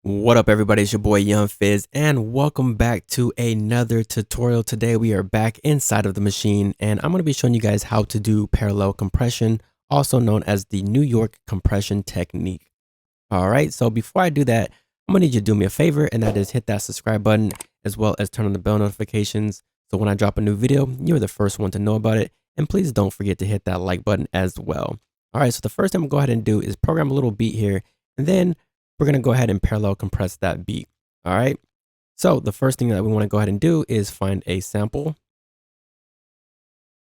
What up everybody, it's your boy Young Fizz and welcome back to another tutorial. Today we are back inside of the Maschine and I'm going to be showing you guys how to do parallel compression, also known as the New York compression technique. Alright, so before I do that, I'm going to need you to do me a favor, and that is hit that subscribe button as well as turn on the bell notifications so when I drop a new video, you're the first one to know about it, and please don't forget to hit that like button as well. Alright, so the first thing I'm going to go ahead and do is program a little beat here, and then we're going to go ahead and parallel compress that beat. All right. So the first thing that we want to go ahead and do is find a sample.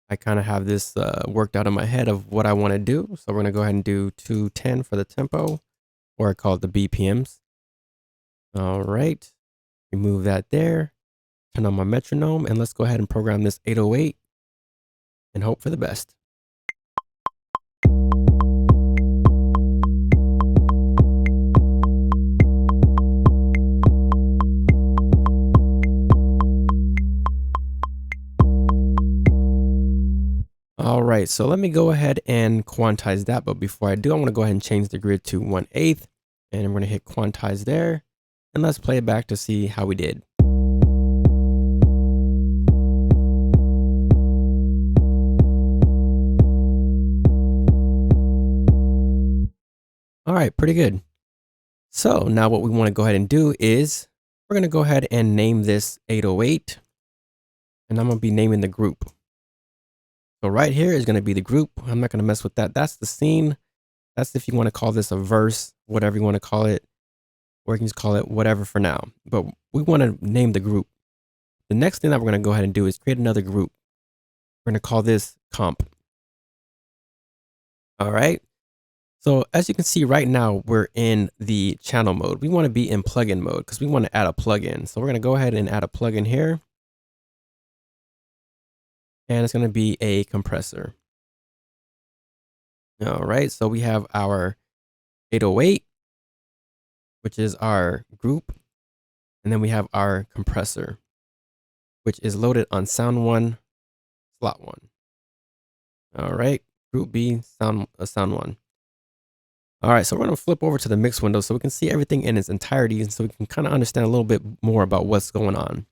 I kind of have this worked out in my head of what I want to do. So we're going to go ahead and do 210 for the tempo, or I call it the BPMs. All right. Remove that there. Turn on my metronome and let's go ahead and program this 808 and hope for the best. All right, so let me go ahead and quantize that. But before I do, I want to go ahead and change the grid to 1/8, and I'm going to hit quantize there. And let's play it back to see how we did. All right, pretty good. So now what we want to go ahead and do is we're going to go ahead and name this 808, and I'm going to be naming the group. So right here is going to be the group. I'm not going to mess with that. That's the scene. That's if you want to call this a verse, whatever you want to call it, or you can just call it whatever for now. But we want to name the group. The next thing that we're going to go ahead and do is create another group. We're going to call this comp. All right. So as you can see right now, we're in the channel mode. We want to be in plugin mode because we want to add a plugin. So we're going to go ahead and add a plugin here. And it's going to be a compressor. All right, so we have our 808, which is our group. And then we have our compressor, which is loaded on sound 1, slot 1. All right, group B, sound 1. All right, so we're going to flip over to the mix window so we can see everything in its entirety and so we can kind of understand a little bit more about what's going on.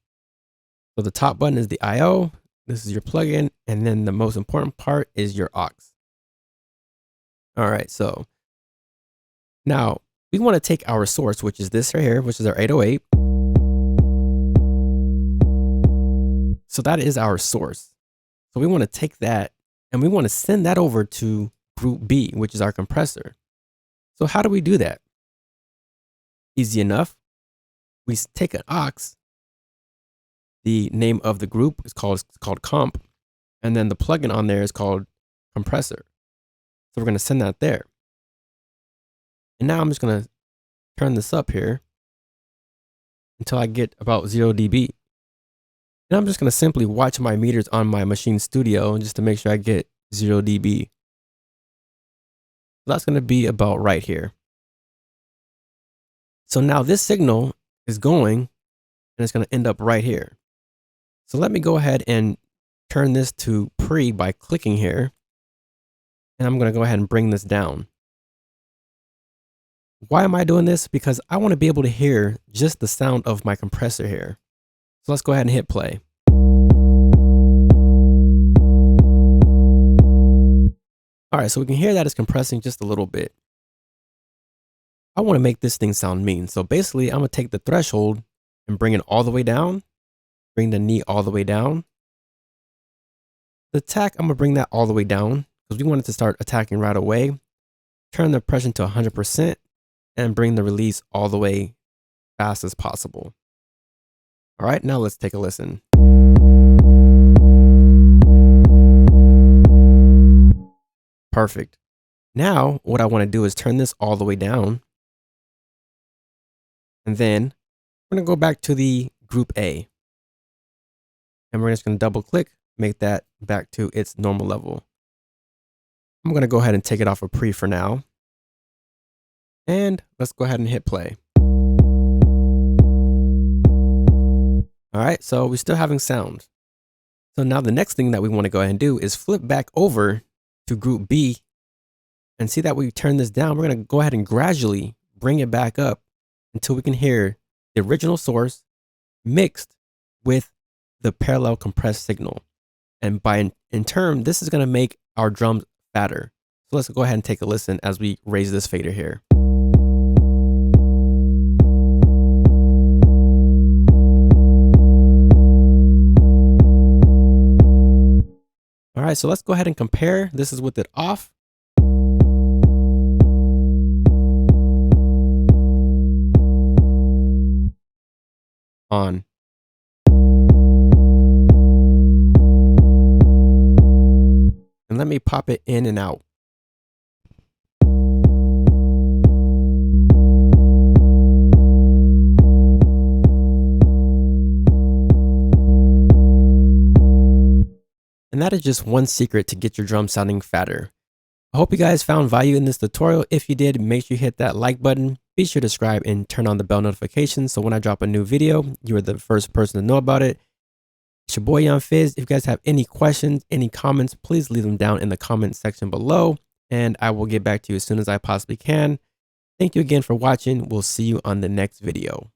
So the top button is the I/O. This is your plugin, and then the most important part is your aux. All right, so now we want to take our source, which is this right here, which is our 808. So that is our source. So we want to take that and we want to send that over to group B, which is our compressor. So how do we do that? Easy enough. We take an aux. The name of the group is called comp, and then the plugin on there is called compressor. So we're going to send that there. And now I'm just going to turn this up here until I get about 0 dB. And I'm just going to simply watch my meters on my Maschine Studio just to make sure I get 0 dB. So that's going to be about right here. So now this signal is going and it's going to end up right here. So let me go ahead and turn this to pre by clicking here. And I'm going to go ahead and bring this down. Why am I doing this? Because I want to be able to hear just the sound of my compressor here. So let's go ahead and hit play. All right, so we can hear that it's compressing just a little bit. I want to make this thing sound mean. So basically, I'm going to take the threshold and bring it all the way down. Bring the knee all the way down. The attack, I'm going to bring that all the way down because we want it to start attacking right away. Turn the pressure to 100% and bring the release all the way fast as possible. All right, now let's take a listen. Perfect. Now what I want to do is turn this all the way down. And then we're going to go back to the group A. And we're just going to double click, make that back to its normal level. I'm going to go ahead and take it off of pre for now. And let's go ahead and hit play. All right, so we're still having sound. So now the next thing that we want to go ahead and do is flip back over to group B and see that we turn this down. We're going to go ahead and gradually bring it back up until we can hear the original source mixed with the parallel compressed signal. And in turn, this is going to make our drums fatter. So let's go ahead and take a listen as we raise this fader here. All right, so let's go ahead and compare. This is with it off. On. And let me pop it in and out. And that is just one secret to get your drum sounding fatter. I hope you guys found value in this tutorial. If you did, make sure you hit that like button. Be sure to subscribe and turn on the bell notifications so when I drop a new video, you are the first person to know about it. It's your boy Young Fizz. If you guys have any questions, any comments, please leave them down in the comment section below, and I will get back to you as soon as I possibly can. Thank you again for watching. We'll see you on the next video.